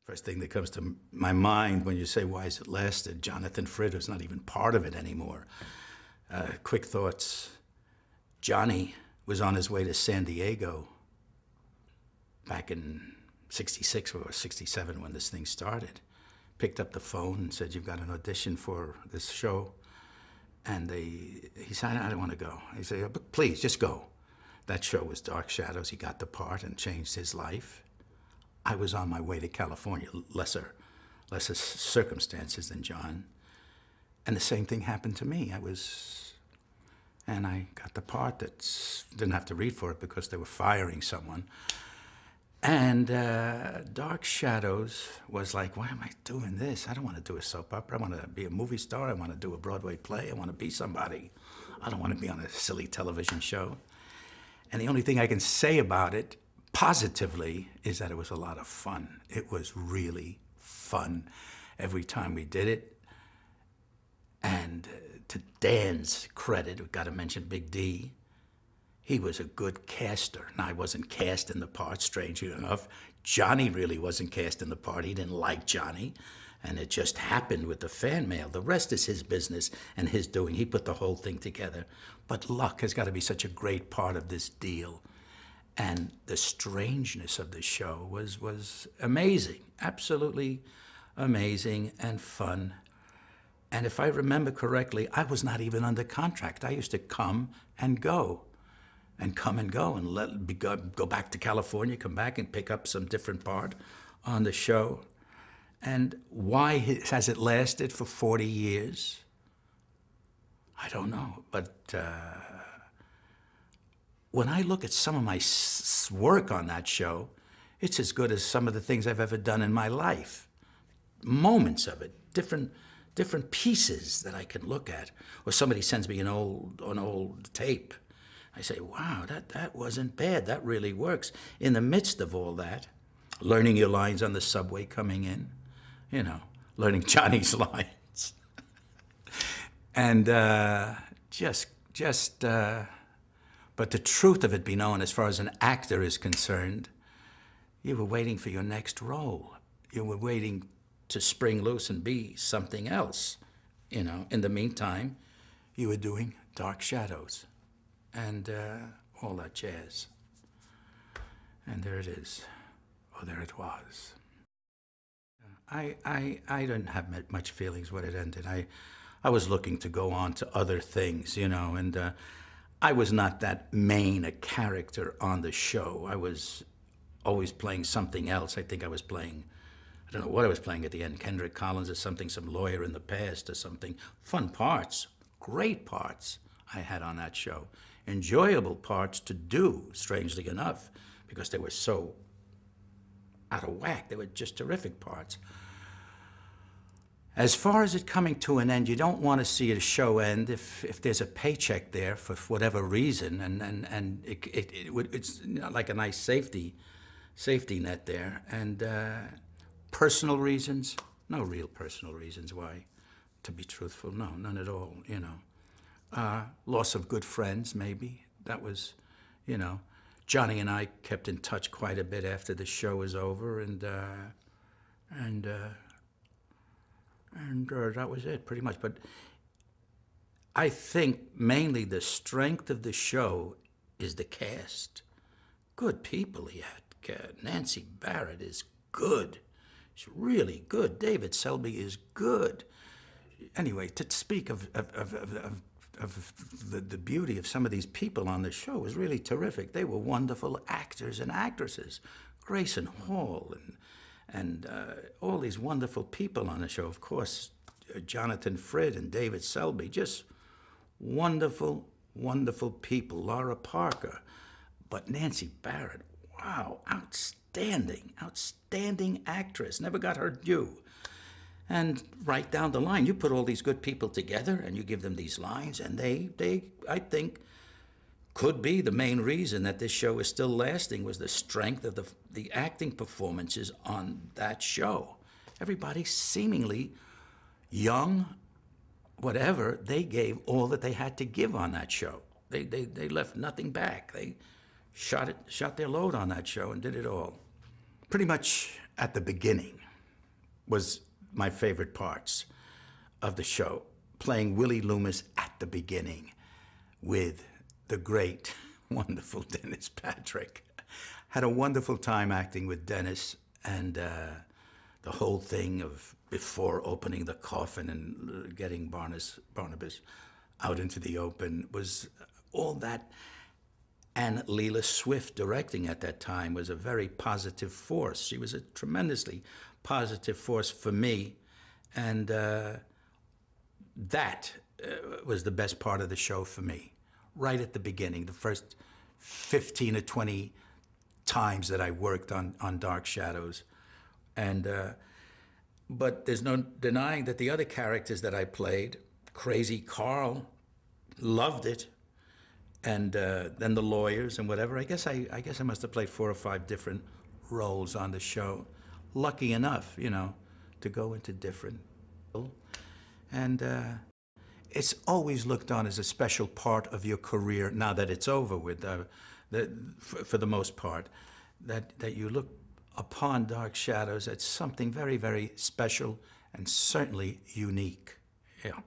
First thing that comes to my mind when you say, why has it lasted? Jonathan Frid was not even part of it anymore. Quick thoughts. Johnny was on his way to San Diego back in 66 or 67 when this thing started. Picked up the phone and said, you've got an audition for this show. And he said, I don't want to go. He said, but please, just go. That show was Dark Shadows. He got the part and changed his life. I was on my way to California, lesser circumstances than John. And the same thing happened to me. And I got the part that didn't have to read for it because they were firing someone. And Dark Shadows was like, why am I doing this? I don't want to do a soap opera. I want to be a movie star. I want to do a Broadway play. I want to be somebody. I don't want to be on a silly television show. And the only thing I can say about it positively is that it was a lot of fun. It was really fun every time we did it. And to Dan's credit, we've got to mention Big D. He was a good caster. Now, I wasn't cast in the part, strangely enough. Johnny really wasn't cast in the part. He didn't like Johnny. And it just happened with the fan mail. The rest is his business and his doing. He put the whole thing together. But luck has got to be such a great part of this deal. And the strangeness of the show was amazing, absolutely amazing and fun. And if I remember correctly, I was not even under contract. I used to come and go and go back to California, come back and pick up some different part on the show. And why has it lasted for 40 years? I don't know, but when I look at some of my work on that show, it's as good as some of the things I've ever done in my life. Moments of it, different pieces that I can look at. Or somebody sends me an old tape. I say, wow, that wasn't bad. That really works. In the midst of all that, learning your lines on the subway coming in, you know, learning Johnny's lines. And but the truth of it be known, as far as an actor is concerned, you were waiting for your next role. You were waiting to spring loose and be something else. You know, in the meantime, you were doing Dark Shadows and all that jazz. And there it is, or there it was. I didn't have much feelings when it ended. I was looking to go on to other things, you know, and I was not that main a character on the show. I was always playing something else. I think I was playing, I don't know what I was playing at the end, Kendrick Collins or something, some lawyer in the past or something. Fun parts, great parts I had on that show. Enjoyable parts to do, strangely enough, because they were so out of whack. They were just terrific parts. As far as it coming to an end, you don't want to see a show end if there's a paycheck there for whatever reason, and it's like a nice safety net there. And personal reasons, no real personal reasons why, to be truthful, no, none at all, you know. Loss of good friends, maybe. That was, you know, Johnny and I kept in touch quite a bit after the show was over, and that was it, pretty much. But I think mainly the strength of the show is the cast. Good people he had. Nancy Barrett is good. She's really good. David Selby is good. Anyway, to speak of the beauty of some of these people on the show was really terrific. They were wonderful actors and actresses. Grayson Hall and all these wonderful people on the show. Of course, Jonathan Frid and David Selby, just wonderful, wonderful people. Laura Parker. But Nancy Barrett, wow, outstanding, outstanding actress. Never got her due. And right down the line, you put all these good people together and you give them these lines, and they I think, could be the main reason that this show is still lasting was the strength of the acting performances on that show. Everybody seemingly young, whatever, they gave all that they had to give on that show. They left nothing back. They shot their load on that show and did it all. Pretty much at the beginning. was my favorite parts of the show. Playing Willie Loomis at the beginning with the great, wonderful Dennis Patrick. Had a wonderful time acting with Dennis, and the whole thing of before opening the coffin and getting Barnabas out into the open was all that. And Leela Swift directing at that time was a very positive force. She was a tremendously positive force for me. And that was the best part of the show for me. Right at the beginning, the first 15 or 20 times that I worked on Dark Shadows. And, but there's no denying that the other characters that I played, Crazy Carl, loved it. And then the lawyers and whatever. I guess I must have played 4 or 5 different roles on the show. Lucky enough, you know, to go into different. And it's always looked on as a special part of your career now that it's over with, for the most part, that you look upon Dark Shadows as something very, very special and certainly unique. Yeah.